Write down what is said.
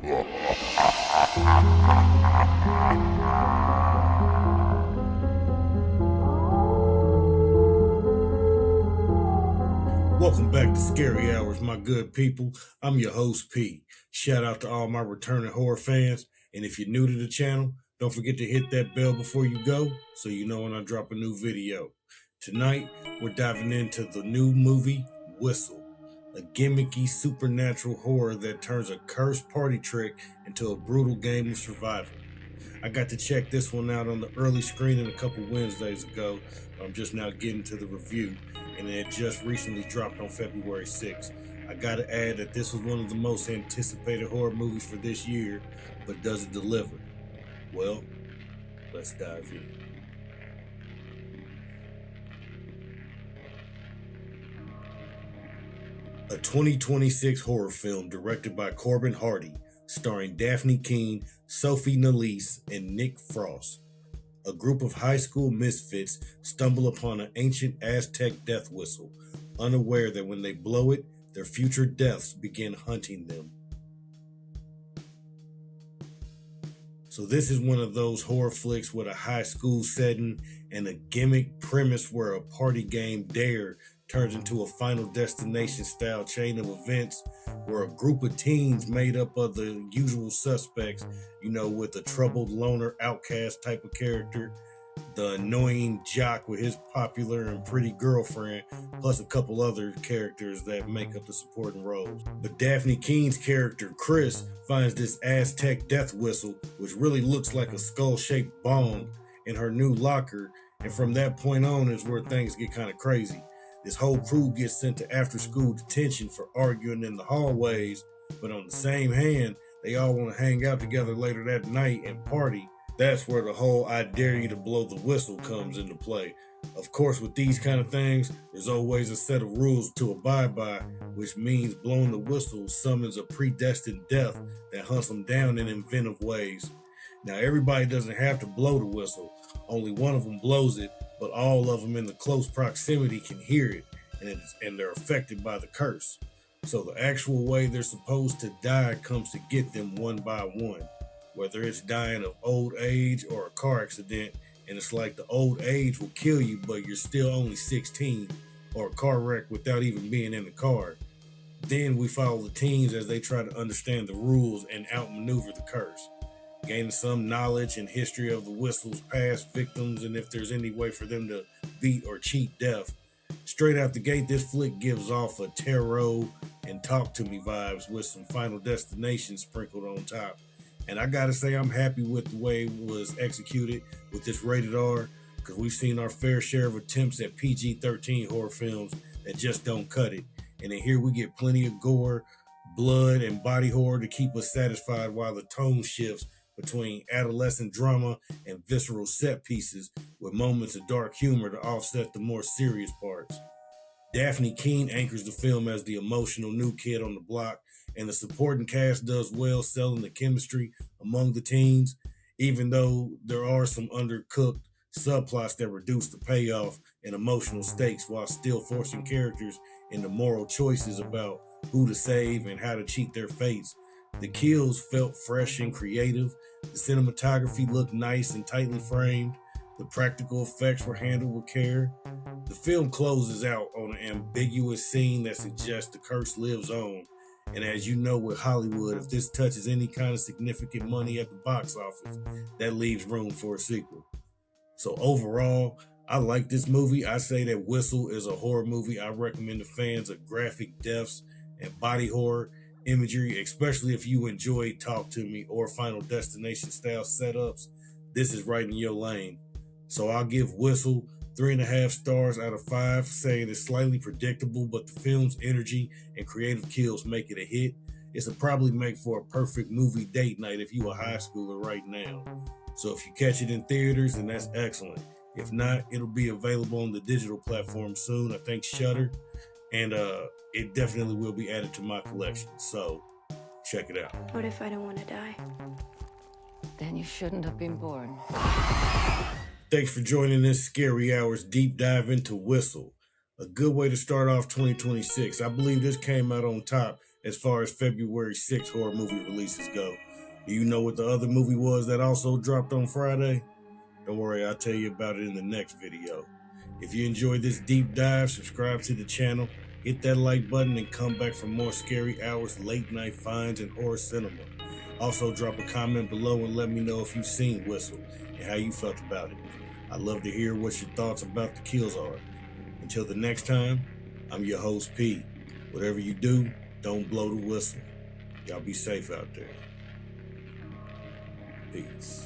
Welcome back to Scary Hours, my good people. I'm your host, P. Shout out to all my returning horror fans. And if you're new to the channel, don't forget to hit that bell before you go so you know when I drop a new video. Tonight, we're diving into the new movie, Whistle, a gimmicky supernatural horror that turns a cursed party trick into a brutal game of survival. I got to check this one out on the early screening a couple Wednesdays ago. I'm just now getting to the review, and it just recently dropped on February 6th. I gotta add that this was one of the most anticipated horror movies for this year, but does it deliver? Well, let's dive in. A 2026 horror film directed by Corbin Hardy, starring Daphne Keane, Sophie Nélisse, and Nick Frost. A group of high school misfits stumble upon an ancient Aztec death whistle, unaware that when they blow it, their future deaths begin hunting them. So this is one of those horror flicks with a high school setting and a gimmick premise where a party game dare turns into a Final Destination style chain of events where a group of teens made up of the usual suspects, with a troubled loner outcast type of character, the annoying jock with his popular and pretty girlfriend, plus a couple other characters that make up the supporting roles. But Daphne Keene's character, Chris, finds this Aztec death whistle, which really looks like a skull-shaped bong, in her new locker, and from that point on is where things get kind of crazy. This whole crew gets sent to after-school detention for arguing in the hallways, but on the same hand, they all want to hang out together later that night and party. That's where the whole "I dare you to blow the whistle" comes into play. Of course, with these kind of things, there's always a set of rules to abide by, which means blowing the whistle summons a predestined death that hunts them down in inventive ways. Now, everybody doesn't have to blow the whistle. Only one of them blows it, but all of them in the close proximity can hear it, and they're affected by the curse. So the actual way they're supposed to die comes to get them one by one, whether it's dying of old age or a car accident, and it's like the old age will kill you, but you're still only 16, or a car wreck without even being in the car. Then we follow the teens as they try to understand the rules and outmaneuver the curse, gaining some knowledge and history of the whistle's past victims and if there's any way for them to beat or cheat death. Straight out the gate, this flick gives off a tarot and talk to me vibes with some Final Destination sprinkled on top. And I gotta say, I'm happy with the way it was executed with this rated R, because we've seen our fair share of attempts at PG-13 horror films that just don't cut it. And then here we get plenty of gore, blood, and body horror to keep us satisfied while the tone shifts between adolescent drama and visceral set pieces with moments of dark humor to offset the more serious parts. Daphne Keane anchors the film as the emotional new kid on the block, and the supporting cast does well selling the chemistry among the teens, even though there are some undercooked subplots that reduce the payoff and emotional stakes while still forcing characters into moral choices about who to save and how to cheat their fates. The kills felt fresh and creative. The cinematography looked nice and tightly framed. The practical effects were handled with care. The film closes out on an ambiguous scene that suggests the curse lives on. And as you know with Hollywood, if this touches any kind of significant money at the box office, that leaves room for a sequel. So overall, I like this movie. I say that Whistle is a horror movie I recommend to fans of graphic deaths and body horror imagery, especially if you enjoy Talk to Me or Final Destination style setups. This is right in your lane. So I'll give Whistle 3.5 stars out of 5, saying it's slightly predictable, but the film's energy and creative kills make it a hit. It'll probably make for a perfect movie date night if you a high schooler right now. So if you catch it in theaters, then that's excellent. If not, it'll be available on the digital platform soon. I think Shudder, and it definitely will be added to my collection. So check it out. What if I don't want to die? Then you shouldn't have been born. Thanks for joining this Scary Hours deep dive into Whistle. A good way to start off 2026. I believe this came out on top as far as February 6th horror movie releases go. Do you know what the other movie was that also dropped on Friday? Don't worry, I'll tell you about it in the next video. If you enjoyed this deep dive, subscribe to the channel, hit that like button, and come back for more Scary Hours late night finds in horror cinema. Also, drop a comment below and let me know if you've seen Whistle and how you felt about it. I'd love to hear what your thoughts about the kills are. Until the next time, I'm your host, P. Whatever you do, don't blow the whistle. Y'all be safe out there. Peace.